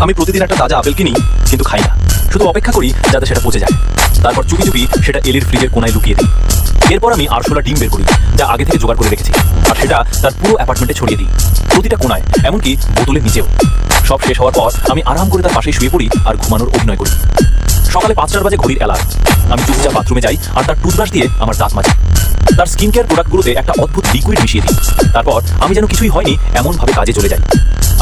আমি প্রতিদিন একটা তাজা আপেল কিনি, কিন্তু খাই না, শুধু অপেক্ষা করি যাতে সেটা পচে যায়। তারপর চুপি চুপি সেটা এলির ফ্রিজের কোনায় লুকিয়ে দিই। এরপর আমি আরশোলা ডিম বের করি, যা আগে থেকে জোগাড় করে রেখেছি, আর সেটা তার পুরো অ্যাপার্টমেন্টে ছড়িয়ে দিই, প্রতিটা কোনায়, এমনকি বোতলের নিচেও। সব শেষ হওয়ার পর আমি আরাম করে তার পাশেই শুয়ে পড়ি আর ঘুমানোর অভিনয় করি। সকালে 5টার বাজে ঘড়ির অ্যালার্ম। আমি চুপচাপ বাথরুমে যাই আর তার টুথব্রাশ দিয়ে আমার দাঁত মাজি। তার স্কিন কেয়ার প্রোডাক্টগুলোতে একটা অদ্ভুত লিকুইড মিশিয়ে দিই। তারপর আমি যেন কিছুই হয়নি এমনভাবে কাজে চলে যাই।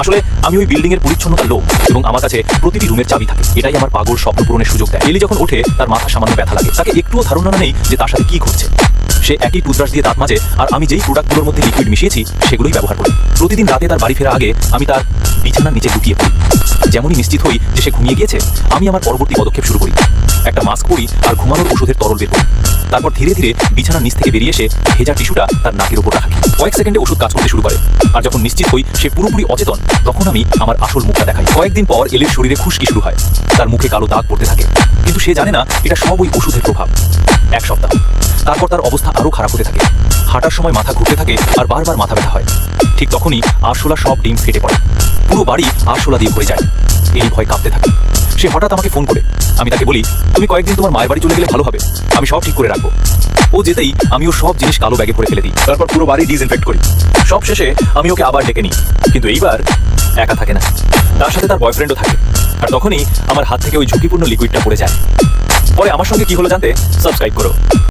আসলে আমি ওই বিল্ডিংয়ের পরিচ্ছন্নতার লোক, এবং আমার কাছে প্রতিটি রুমের চাবি থাকে। এটাই আমার পাগল স্বপ্ন পূরণের সুযোগ দেয়। এলি যখন ওঠে তার মাথা সামান্য ব্যথা লাগে, তাকে একটুও ধারণা নেই যে তার সাথে কি ঘটছে। সে একই টুথব্রাশ দিয়ে দাঁত মাজে, আর আমি যেই প্রোডাক্টগুলোর মধ্যে লিকুইড মিশিয়েছি সেগুলোই ব্যবহার করি। প্রতিদিন রাতে তার বাড়ি ফেরার আগে আমি তার বিছানার নিচে লুকিয়ে পড়ি। যেমনই নিশ্চিত হই যে সে ঘুমিয়ে গিয়েছে, আমি আমার পরবর্তী পদক্ষেপ শুরু করি। একটা মাস্ক পরি আর ঘুমানোর ওষুধের তরল বের করি। তারপর ধীরে ধীরে বিছানার নিচ থেকে বেরিয়ে এসে ভেজা টিস্যুটা তার নাকের উপর রাখি। কয়েক সেকেন্ডে ওষুধ কাজ করতে শুরু করে, আর যখন নিশ্চিত হই সে পুরোপুরি অচেতন, তখন আমি আমার আসল মুখটা দেখাই। কয়েকদিন পর এলির শরীরে খুশকি শুরু হয়, তার মুখে কালো দাগ পড়তে থাকে, কিন্তু সে জানে না এটা সব ওই ওষুধের প্রভাব। এক সপ্তাহ, তারপর তার অবস্থা আরো খারাপ হতে থাকে। হাঁটার সময় মাথা ঘুরতে থাকে আর বারবার মাথা ব্যথা হয়। ঠিক তখনই আরশোলা সব ডিম ফেটে পড়ে, পুরো বাড়ি আরশোলা দিয়ে ভরে যায়। এই ভয় কাঁপতে থাকে। সে হঠাৎ আমাকে ফোন করে। আমি তাকে বলি, তুমি কয়েকদিন তোমার মায়ের বাড়ি চলে গেলে ভালো হবে, আমি সব ঠিক করে রাখবো। ও যেতেই আমি ওর সব জিনিস কালো ব্যাগে ভরে ফেলে দিই। তারপর পুরো বাড়ি ডিসইনফেক্ট করি। সব শেষে আমি ওকে আবার ডেকে নিই, কিন্তু এইবার একা থাকে না, তার সাথে তার বয়ফ্রেন্ডও থাকে। আর তখনই আমার হাত থেকে ওই ঝুঁকিপূর্ণ লিকুইডটা পড়ে যায়। পরে আমার সঙ্গে কি হলো জানতে সাবস্ক্রাইব করো।